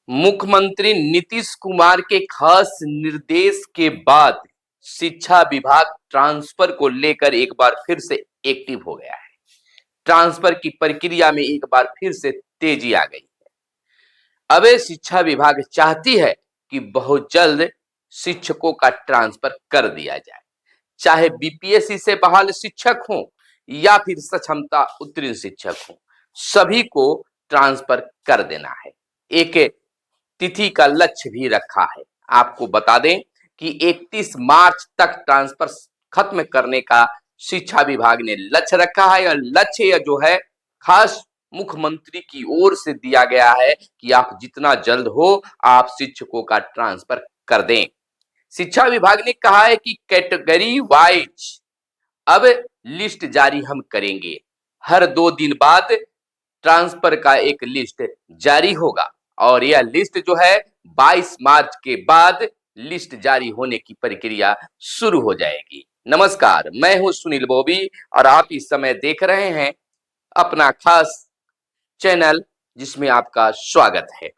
मुख्यमंत्री नीतीश कुमार के खास निर्देश के बाद शिक्षा विभाग ट्रांसफर को लेकर एक बार फिर से एक्टिव हो गया है। ट्रांसफर की प्रक्रिया में एक बार फिर से तेजी आ गई है। अब ये शिक्षा विभाग चाहती है कि बहुत जल्द शिक्षकों का ट्रांसफर कर दिया जाए, चाहे बीपीएससी से बहाल शिक्षक हो या फिर सक्षमता उत्तीर्ण शिक्षक हो, सभी को ट्रांसफर कर देना है। एक तिथि का लक्ष्य भी रखा है। आपको बता दें कि 31 मार्च तक ट्रांसफर खत्म करने का शिक्षा विभाग ने लक्ष्य रखा है। और लक्ष्य जो है खास मुख्यमंत्री की ओर से दिया गया है कि आप जितना जल्द हो आप शिक्षकों का ट्रांसफर कर दें। शिक्षा विभाग ने कहा है कि कैटेगरी वाइज अब लिस्ट जारी हम करेंगे। हर 2 दिन बाद ट्रांसफर का एक लिस्ट जारी होगा और यह लिस्ट जो है 22 मार्च के बाद लिस्ट जारी होने की प्रक्रिया शुरू हो जाएगी। नमस्कार, मैं हूं सुनील बॉबी और आप इस समय देख रहे हैं अपना खास चैनल जिसमें आपका स्वागत है।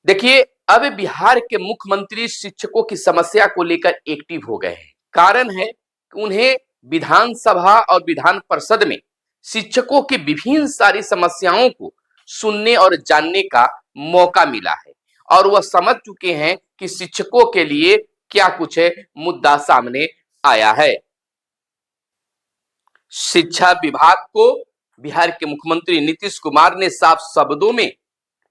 देखिए, अब बिहार के मुख्यमंत्री शिक्षकों की समस्या को लेकर एक्टिव हो गए हैं। कारण है कि उन्हें विधानसभा और विधान परिषद में शिक्षकों की विभिन्न सारी समस्याओं को सुनने और जानने का मौका मिला है और वह समझ चुके हैं कि शिक्षकों के लिए क्या कुछ मुद्दा सामने आया है। शिक्षा विभाग को बिहार के मुख्यमंत्री नीतीश कुमार ने साफ शब्दों में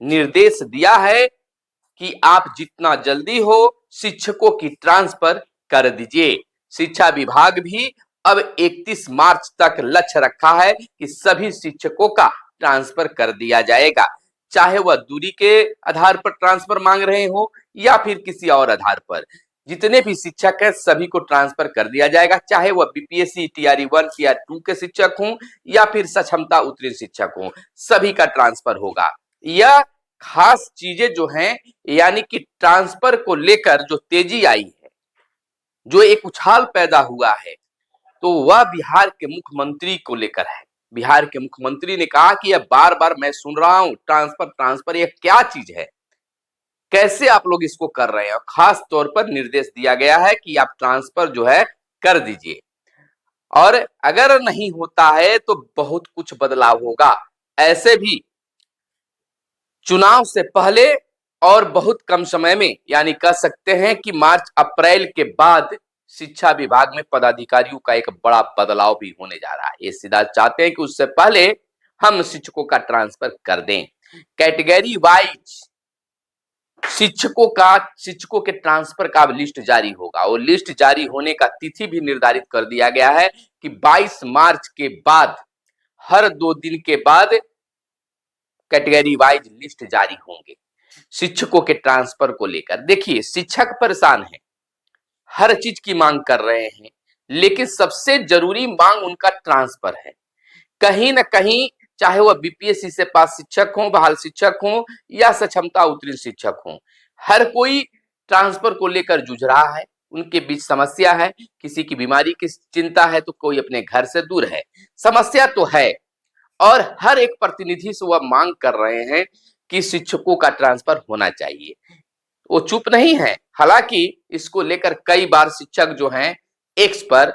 निर्देश दिया है कि आप जितना जल्दी हो शिक्षकों की ट्रांसफर कर दीजिए। शिक्षा विभाग भी अब 31 मार्च तक लक्ष्य रखा है कि सभी शिक्षकों का ट्रांसफर कर दिया जाएगा, चाहे वह दूरी के आधार पर ट्रांसफर मांग रहे हो या फिर किसी और आधार पर। जितने भी शिक्षक हैं सभी को ट्रांसफर कर दिया जाएगा, चाहे वह बीपीएससी टीआरई 1 टीआरई 2 के शिक्षक हों या फिर सक्षमता उत्तीर्ण शिक्षक हों, सभी का ट्रांसफर होगा। यह खास चीजें जो हैं यानी कि ट्रांसफर को लेकर जो तेजी आई है, जो एक उछाल पैदा हुआ है, तो वह बिहार के मुख्यमंत्री को लेकर है। बिहार के मुख्यमंत्री ने कहा कि यह बार बार मैं सुन रहा हूं ट्रांसफर ट्रांसफर, यह क्या चीज है, कैसे आप लोग इसको कर रहे हैं। खास तौर पर निर्देश दिया गया है कि आप ट्रांसफर जो है कर दीजिए और अगर नहीं होता है तो बहुत कुछ बदलाव होगा। ऐसे भी चुनाव से पहले और बहुत कम समय में यानी कह सकते हैं कि मार्च अप्रैल के बाद शिक्षा विभाग में पदाधिकारियों का एक बड़ा बदलाव भी होने जा रहा है। ये सीधा चाहते हैं कि उससे पहले हम शिक्षकों का ट्रांसफर कर दें। कैटेगरी वाइज शिक्षकों के ट्रांसफर का लिस्ट जारी होगा और लिस्ट जारी होने का तिथि भी निर्धारित कर दिया गया है कि 22 मार्च के बाद हर 2 दिन के बाद कैटेगरी वाइज लिस्ट जारी होंगे शिक्षकों के ट्रांसफर को लेकर। देखिए, शिक्षक परेशान है, हर चीज की मांग कर रहे हैं, लेकिन सबसे जरूरी मांग उनका ट्रांसफर है। कहीं ना कहीं चाहे वह बीपीएससी से पास शिक्षक हो, बहाल शिक्षक हो या सक्षमता उत्तीर्ण शिक्षक हो, हर कोई ट्रांसफर को लेकर जूझ रहा है। उनके बीच समस्या है, किसी की बीमारी की चिंता है तो कोई अपने घर से दूर है। समस्या तो है और हर एक प्रतिनिधि से वह मांग कर रहे हैं कि शिक्षकों का ट्रांसफर होना चाहिए। वो चुप नहीं है। हालांकि इसको लेकर कई बार शिक्षक जो हैं एक्स पर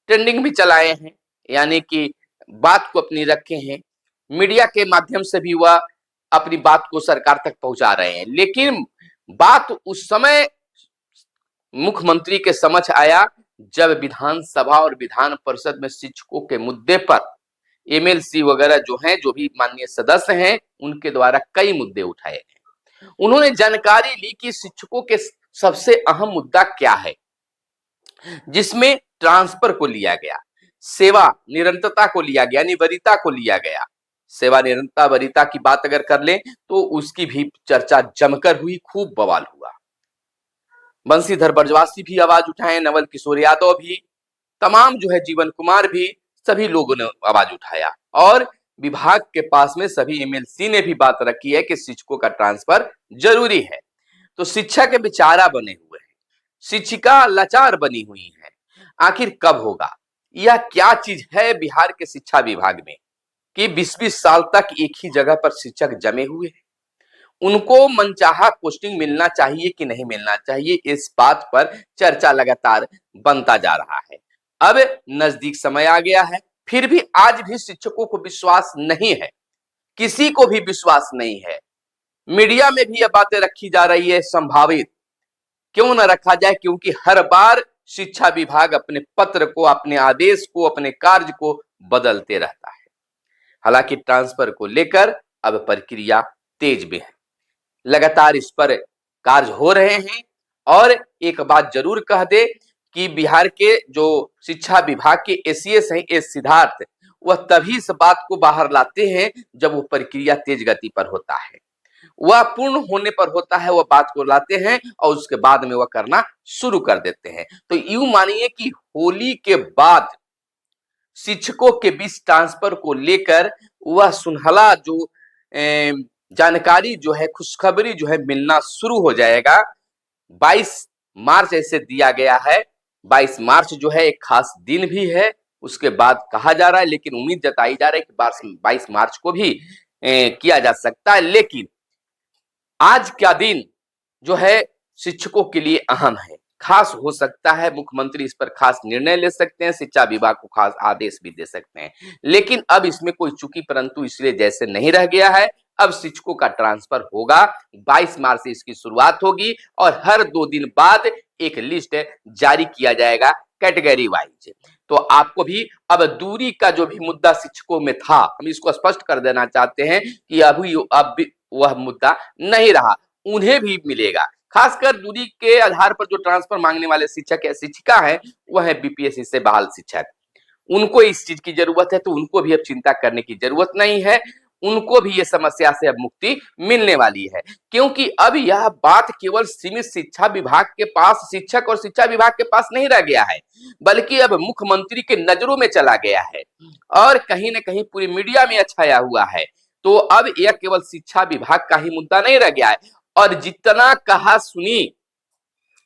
ट्रेंडिंग भी चलाए हैं, यानी कि बात को अपनी रखे हैं। मीडिया के माध्यम से भी वह अपनी बात को सरकार तक पहुंचा रहे हैं, लेकिन बात उस समय मुख्यमंत्री के समझ आया जब विधानसभा और विधान परिषद में शिक्षकों के मुद्दे पर एमएलसी वगैरह जो हैं, जो भी माननीय सदस्य हैं, उनके द्वारा कई मुद्दे उठाए गए। उन्होंने जानकारी ली कि शिक्षकों के सबसे अहम मुद्दा क्या है, जिसमें ट्रांसफर को लिया गया, सेवा निरंतरता को लिया गया, यानी वरीयता को लिया गया। सेवा निरंतरता वरीयता की बात अगर कर लें तो उसकी भी चर्चा जमकर हुई, खूब बवाल हुआ। बंशीधर बृजवासी भी आवाज उठाए, नवल किशोर यादव भी, तमाम जो है जीवन कुमार भी, सभी लोगों ने आवाज उठाया और विभाग के पास में सभी एमएलसी ने भी बात रखी है कि शिक्षकों का ट्रांसफर जरूरी है। तो शिक्षक बेचारा बने हुए हैं, शिक्षिका लाचार बनी हुई है। आखिर कब होगा? यह क्या चीज है बिहार के शिक्षा विभाग में कि 20-20 साल तक एक ही जगह पर शिक्षक जमे हुए हैं। उनको मनचाहा पोस्टिंग मिलना चाहिए कि नहीं मिलना चाहिए, इस बात पर चर्चा लगातार बनता जा रहा है। अब नजदीक समय आ गया है, फिर भी आज भी शिक्षकों को विश्वास नहीं है, किसी को भी विश्वास नहीं है। मीडिया में भी यह बातें रखी जा रही है संभावित, क्यों न रखा जाए, क्योंकि हर बार शिक्षा विभाग अपने पत्र को, अपने आदेश को, अपने कार्य को बदलते रहता है। हालांकि ट्रांसफर को लेकर अब प्रक्रिया तेज में है, लगातार इस पर कार्य हो रहे हैं। और एक बात जरूर कह दे कि बिहार के जो शिक्षा विभाग के एसीएस हैं, एस सिद्धार्थ, वह तभी इस बात को बाहर लाते हैं जब वो प्रक्रिया तेज गति पर होता है, वह पूर्ण होने पर होता है, वह बात को लाते हैं और उसके बाद में वह करना शुरू कर देते हैं। तो यूं मानिए कि होली के बाद शिक्षकों के बीच ट्रांसफर को लेकर वह सुनहला जो जानकारी जो है, खुशखबरी जो है मिलना शुरू हो जाएगा। 22 मार्च ऐसे दिया गया है, 22 मार्च जो है एक खास दिन भी है, उसके बाद कहा जा रहा है, लेकिन उम्मीद जताई जा रही है कि 22 मार्च को भी किया जा सकता है। लेकिन आज का दिन जो है शिक्षकों के लिए अहम है, खास हो सकता है। मुख्यमंत्री इस पर खास निर्णय ले सकते हैं, शिक्षा विभाग को खास आदेश भी दे सकते हैं, लेकिन अब इसमें कोई चूकी परंतु इसलिए जैसे नहीं रह गया है। अब शिक्षकों का ट्रांसफर होगा, 22 मार्च से इसकी शुरुआत होगी और हर 2 दिन बाद एक लिस्ट जारी किया जाएगा कैटेगरी वाइज। तो आपको भी अब दूरी का जो भी मुद्दा शिक्षकों में था, हम इसको स्पष्ट कर देना चाहते हैं कि अब वह मुद्दा नहीं रहा, उन्हें भी मिलेगा। खासकर दूरी के आधार पर जो ट्रांसफर मांगने वाले शिक्षक या शिक्षिका हैं, वह है बीपीएससी से बहाल शिक्षक। उनको इस चीज की जरूरत है, तो उनको भी अब चिंता करने की जरूरत नहीं है, उनको भी ये समस्या से अब मुक्ति मिलने वाली है। क्योंकि अब यह बात केवल सीमित शिक्षा विभाग के पास, शिक्षक और शिक्षा विभाग के पास नहीं रह गया है, बल्कि अब मुख्यमंत्री के नजरों में चला गया है और कहीं ना कहीं पूरी मीडिया में छाया हुआ है। तो अब यह केवल शिक्षा विभाग का ही मुद्दा नहीं रह गया है, और जितना कहा सुनी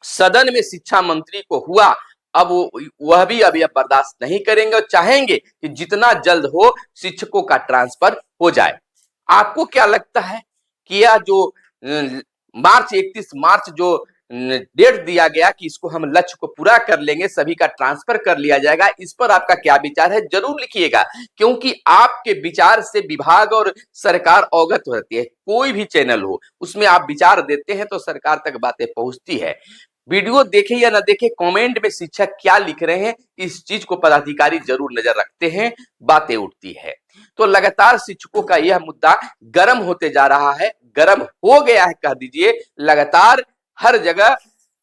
सदन में शिक्षा मंत्री को हुआ, अब वह भी अभी अब बर्दाश्त नहीं करेंगे और चाहेंगे कि जितना जल्द हो शिक्षकों का ट्रांसफर हो जाए। आपको क्या लगता है कि यह जो 31 मार्च जो डेट दिया गया कि इसको हम लक्ष्य को पूरा कर लेंगे, सभी का ट्रांसफर कर लिया जाएगा, इस पर आपका क्या विचार है जरूर लिखिएगा, क्योंकि आपके विचार से विभाग और सरकार अवगत होती है। कोई भी चैनल हो उसमें आप विचार देते हैं तो सरकार तक बातें पहुंचती है। वीडियो देखे या ना देखे, कमेंट में शिक्षक क्या लिख रहे हैं इस चीज को पदाधिकारी जरूर नजर रखते हैं, बातें उठती है। तो लगातार शिक्षकों का यह मुद्दा गर्म होते जा रहा है, गर्म हो गया है कह दीजिए। लगातार हर जगह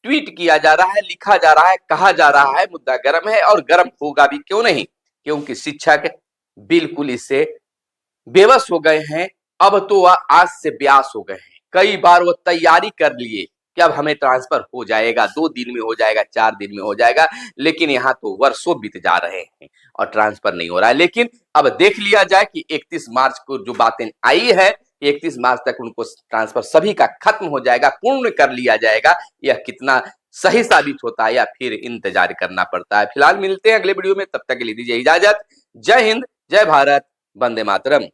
ट्वीट किया जा रहा है, लिखा जा रहा है, कहा जा रहा है, मुद्दा गर्म है और गर्म होगा भी, क्यों नहीं, क्योंकि शिक्षक बिल्कुल इससे बेबस हो गए हैं। अब तो वह आज से ब्यास हो गए हैं, कई बार वो तैयारी कर लिए कि अब हमें ट्रांसफर हो जाएगा, 2 दिन में हो जाएगा, 4 दिन में हो जाएगा, लेकिन यहाँ तो वर्षों बीत जा रहे हैं और ट्रांसफर नहीं हो रहा है। लेकिन अब देख लिया जाए कि 31 मार्च को जो बातें आई है, 31 मार्च तक उनको ट्रांसफर सभी का खत्म हो जाएगा, पूर्ण कर लिया जाएगा। यह कितना सही साबित होता है या फिर इंतजार करना पड़ता है। फिलहाल मिलते हैं अगले वीडियो में, तब तक के लिए दीजिए इजाजत। जय हिंद, जय भारत, वंदे मातरम।